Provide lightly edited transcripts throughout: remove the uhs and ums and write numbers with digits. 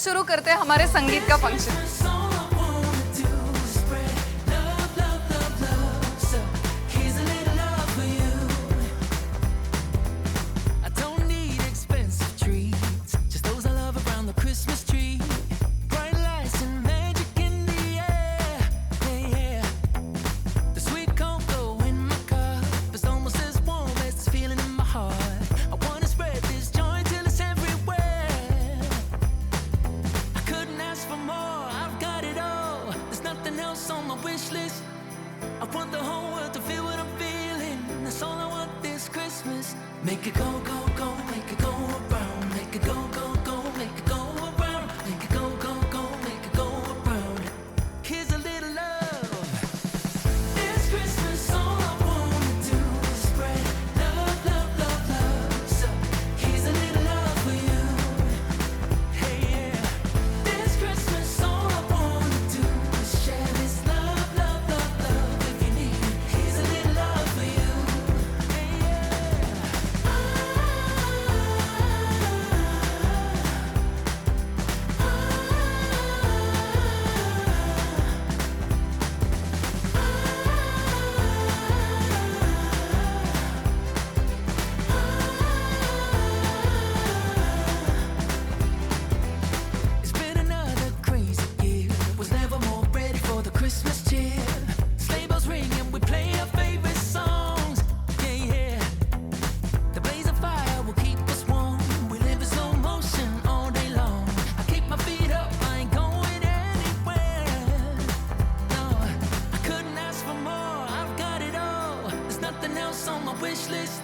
शुरू करते हैं हमारे संगीत का function. Make it go, go, go, make it go around. Make it go, go, go, make it go around. Make it go, go, go, make it go around. Here's a little love. This Christmas, all I wanna do is spread love, love, love, love. So here's a little love for you. Hey, yeah. This Christmas, all I wanna do is share this love, love, love, love. If you need it, here's a little love for you. Hey, yeah. It's been another crazy year. Was never more ready for the Christmas cheer. Sleigh bells ring and we play our favorite songs. Yeah, yeah. The blaze of fire will keep us warm. We live in slow motion all day long. I keep my feet up, I ain't going anywhere. No, I couldn't ask for more. I've got it all. There's nothing else on my wish list.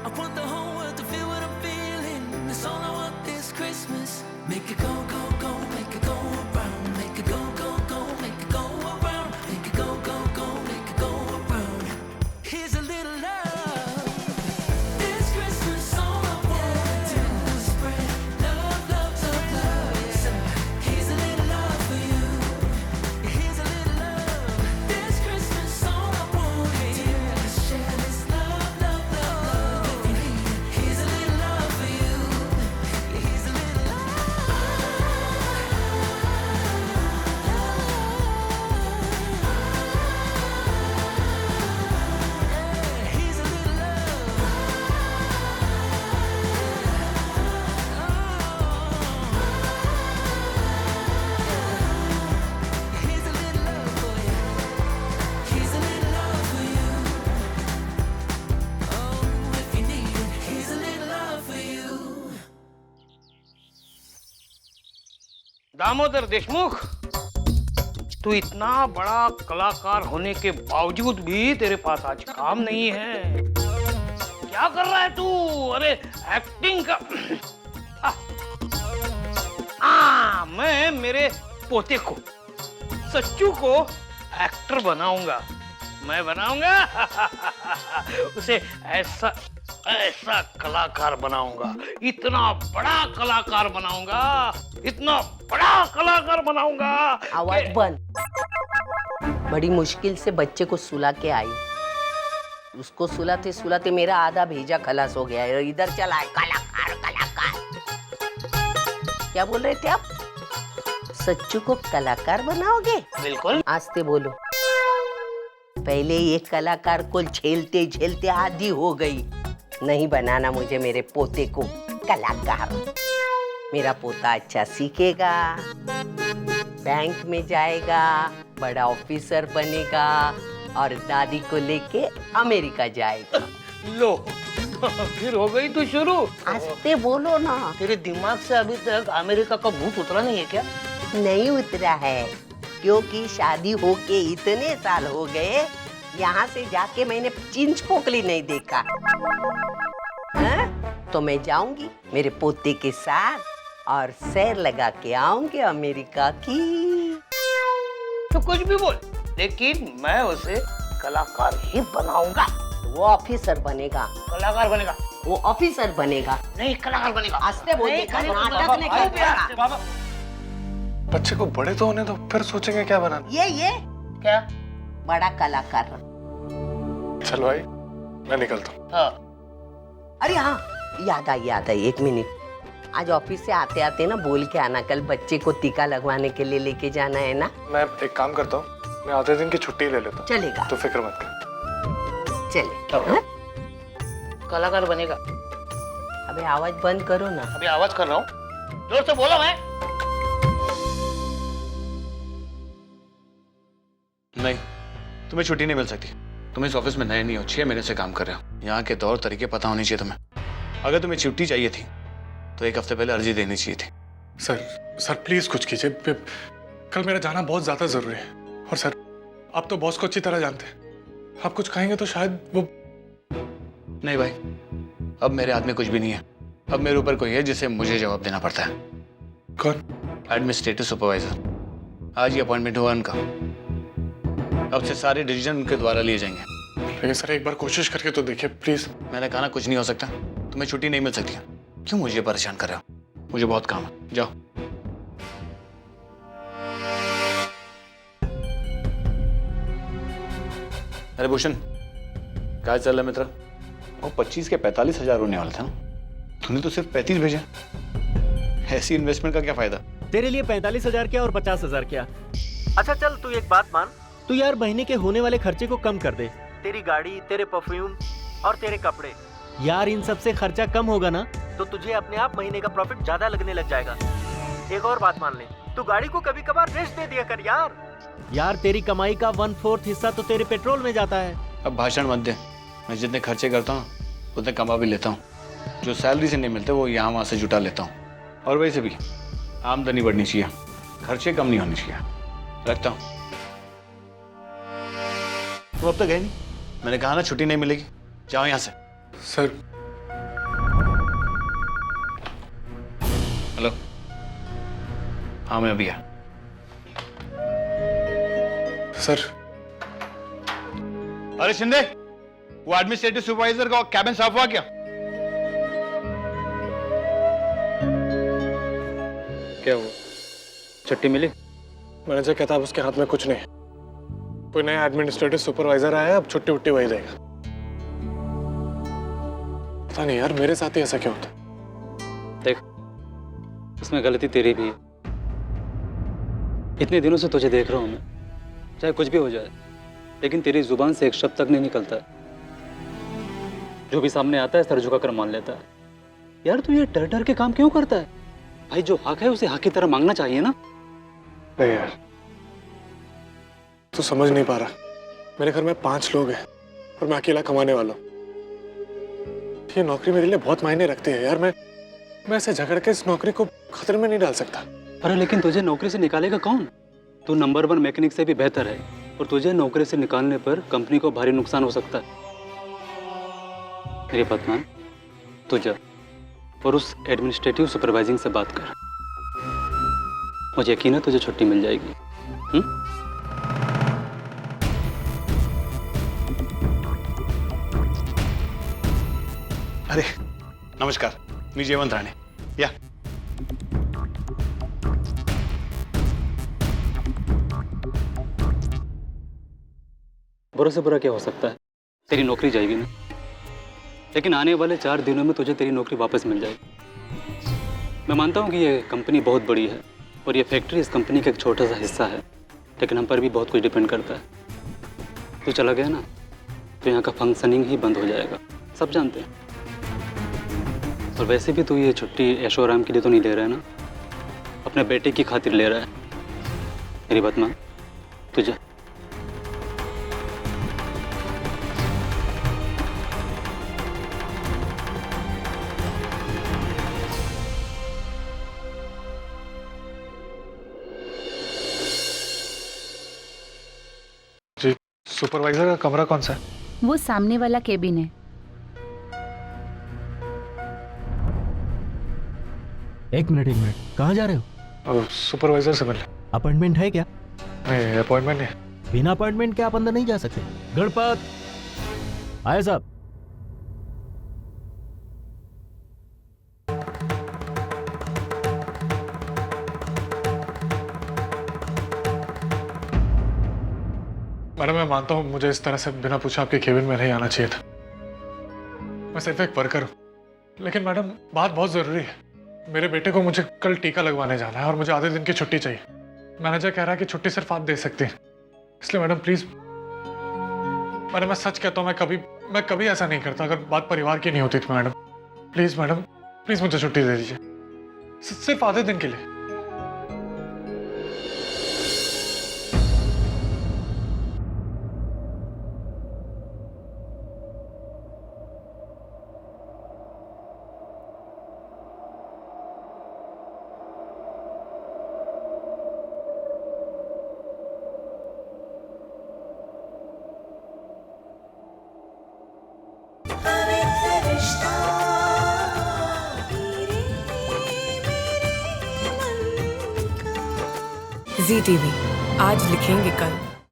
I want the whole world to feel what I'm feeling. That's all I want this Christmas. Make it go, go, go, make it go around. Make it go, go, go, make it go around. Make it go, go, go, make it go around. Here's a little love. This Christmas, all I want to do is spread love, love, love, love. So here's a little love for you. Here's a little love. This Christmas, all I want to do is share this love, love, love, love. If you need it, here's a little love for you. Here's a little love. Here's a little love. Here's a little love for you. Here's a little love for you. Oh, if you need it, here's a little love for you. Damodar Deshmukh, तू इतना बड़ा कलाकार होने के बावजूद भी तेरे पास आज काम नहीं है। क्या कर रहा है तू? अरे एक्टिंग का मैं मेरे पोते को, सच्चू को एक्टर बनाऊंगा। मैं बनाऊंगा उसे ऐसा ऐसा कलाकार बनाऊंगा, इतना बड़ा कलाकार बनाऊंगा, इतना बड़ा कलाकार बनाऊंगा। आवाज बंद। बड़ी मुश्किल से बच्चे को सुला के आई। उसको सुलाते सुलाते मेरा आधा भेजा खलास हो गया है। इधर चला है कलाकार कलाकार। क्या बोल रहे थे आप? सच्चू को कलाकार बनाओगे? बिल्कुल। आस्ते बोलो। पहले ये कलाकार को झेलते झेलते आधी हो गई। नहीं बनाना मुझे मेरे पोते को कलाकार। मेरा पोता अच्छा सीखेगा, बैंक में जाएगा, बड़ा ऑफिसर बनेगा और दादी को लेके अमेरिका जाएगा। लो फिर हो गई तू शुरू। आस्ते बोलो ना। तेरे दिमाग से अभी तक अमेरिका का भूत उतरा नहीं है क्या? नहीं उतरा है, क्योंकि शादी होके इतने साल हो गए, यहाँ से जाके मैंने चिंच पोकली नहीं देखा। तो मैं जाऊंगी मेरे पोते के साथ और सैर लगा के आऊंगी अमेरिका की। तो कुछ भी बोल, लेकिन मैं उसे कलाकार ही बनाऊंगा। वो ऑफिसर बनेगा। कलाकार बनेगा। वो ऑफिसर बनेगा। नहीं कलाकार बनेगा। आस्ते बोलिए, नाटक नहीं करेगा। बाबा बच्चे को बड़े तो होने दो, फिर सोचेंगे क्या बनाना। ये क्या? बड़ा कलाकार। चलो भाई, मैं निकलता हूँ। हाँ। अरे हाँ, याद आई 1 मिनट। आज ऑफिस से आते आते ना बोल के आना, कल बच्चे को टीका लगवाने के लिए लेके जाना है ना। मैं एक काम करता हूँ, मैं आधे दिन की छुट्टी ले लेता हूँ। चलेगा तो फिक्र मत कर। चले हाँ? कलाकार बनेगा। अबे आवाज बंद करो ना। अभी आवाज कर रहा हूँ, जोर से बोलो। मैं नहीं, तुम्हें छुट्टी नहीं मिल सकती। तुम इस ऑफिस में नए नहीं हो, 6 महीने से काम कर रहे हो। यहाँ के तौर तरीके पता होने चाहिए तुम्हें। अगर तुम्हें छुट्टी चाहिए थी तो 1 हफ्ते पहले अर्जी देनी चाहिए थी। सर प्लीज कुछ कीजिए। कल मेरा जाना बहुत ज्यादा जरूरी है। और सर, आप तो बॉस को अच्छी तरह जानते हैं। आप कुछ कहेंगे तो शायद वो। नहीं भाई, अब मेरे हाथ में कुछ भी नहीं है। अब मेरे ऊपर कोई है जिसे मुझे जवाब देना पड़ता है। कौन? Administrative supervisor. आज ही अपॉइंटमेंट हुआ उनका। अब से सारे डिसीजन उनके द्वारा लिए जाएंगे। लेकिन सर एक बार कोशिश करके तो देखिए प्लीज। मैंने कहा ना, कुछ नहीं हो सकता। तुम्हें छुट्टी नहीं मिल सकती। क्यों मुझे परेशान कर रहे हो? मुझे बहुत काम है, जाओ। अरे भूषण, क्या चल रहा है मित्र? वो 25 के 45 हजार होने वाले थे ना, तूने तो सिर्फ 35 भेजे। ऐसी इन्वेस्टमेंट का क्या फायदा? तेरे लिए 45,000 क्या और 50,000 क्या? अच्छा चल, तू एक बात मान, तू यार महीने के होने वाले खर्चे को कम कर दे। तेरी गाड़ी, तेरे परफ्यूम और तेरे कपड़े, यार इन सब से खर्चा कम होगा ना तो तुझे अपने आप महीने का प्रॉफिट ज्यादा लगने लग जाएगा। एक और बात मान ले, तू गाड़ी को कभी कभार रेस्ट दे दिया कर यार तेरी कमाई का 1/4 हिस्सा तो तेरे पेट्रोल में जाता है। अब भाषण मत दे। मैं जितने खर्चे करता हूँ उतने कमा भी लेता हूँ। जो सैलरी से नहीं मिलते वो यहाँ वहाँ से जुटा लेता हूँ। और वैसे भी आमदनी बढ़नी चाहिए, खर्चे कम नहीं होने चाहिए। रखता हूँ। तुम अब तक गए नहीं? मैंने कहा ना छुट्टी नहीं मिलेगी, जाओ यहाँ से। सर। हेलो। हाँ मैं अभी आया। सर। अरे शिंदे, वो एडमिनिस्ट्रेटिव सुपरवाइजर का कैबिन साफ हुआ क्या? क्या हुआ? छुट्टी मिली? मैनेजर कहता है उसके हाथ में कुछ नहीं है। कोई नया एडमिनिस्ट्रेटिव सुपरवाइजर आया है, अब छुट्टी उट्टी वही देगा। पता नहीं यार, मेरे साथ ही ऐसा क्यों होता? देख, इसमें गलती तेरी भी है। इतने दिनों से तुझे देख रहा हूं मैं, चाहे कुछ भी हो जाए, लेकिन तेरी जुबान से एक शब्द तक नहीं निकलता है। जो भी सामने आता है सर झुका कर मान लेता है। यार तू ये डर डर के काम क्यों करता है? भाई जो हक है उसे हक की तरह मांगना चाहिए ना। नहीं यार, तू समझ नहीं पा रहा। मेरे घर में 5 लोग हैं और मैं अकेला कमाने वाला हूँ। ये नौकरी मेरे लिए बहुत मायने रखती है यार। मैं ऐसे झगड़ के इस नौकरी को खतरे में नहीं डाल सकता। अरे लेकिन तुझे नौकरी से निकालेगा कौन? तू नंबर 1 मैकेनिक से भी बेहतर है और तुझे नौकरी से निकालने पर कंपनी को भारी नुकसान हो सकता है। मेरी बात मान, तू जा और उस एडमिनिस्ट्रेटिव सुपरवाइजिंग से बात कर। मुझे यकीन है तुझे छुट्टी मिल जाएगी। अरे नमस्कार, मी जयवंत राणे। या बुरा से बुरा क्या हो सकता है? तेरी नौकरी जाएगी ना, लेकिन आने वाले 4 दिनों में तुझे तेरी नौकरी वापस मिल जाएगी। मैं मानता हूँ कि ये कंपनी बहुत बड़ी है और ये फैक्ट्री इस कंपनी का एक छोटा सा हिस्सा है, लेकिन हम पर भी बहुत कुछ डिपेंड करता है। तू चला गया ना तो यहाँ का फंक्शनिंग ही बंद हो जाएगा, सब जानते हैं। और वैसे भी तू ये छुट्टी ऐशो आराम के लिए तो नहीं ले रहा है ना, अपने बेटे की खातिर ले रहा है। मेरी बात मान, तुझे जी, सुपरवाइजर का कमरा कौन सा है? वो सामने वाला केबिन है। एक मिनट, कहाँ जा रहे हो? सुपरवाइजर से मिलने। अपॉइंटमेंट है क्या? नहीं, अपॉइंटमेंट नहीं। बिना अपॉइंटमेंट के आप अंदर नहीं जा सकते। गणपत आए साहब। मैडम मैं मानता हूँ मुझे इस तरह से बिना पूछे आपके केबिन में नहीं आना चाहिए था। मैं सिर्फ एक वर्कर हूँ, लेकिन मैडम बात बहुत जरूरी है। मेरे बेटे को मुझे कल टीका लगवाने जाना है और मुझे आधे दिन की छुट्टी चाहिए। मैनेजर कह रहा है कि छुट्टी सिर्फ आप दे सकते हैं, इसलिए मैडम प्लीज। मैडम मैं सच कहता हूँ, मैं कभी ऐसा नहीं करता अगर बात परिवार की नहीं होती तो। मैडम प्लीज मुझे छुट्टी दे दीजिए, सिर्फ आधे दिन के लिए। ZTV, आज लिखेंगे कल।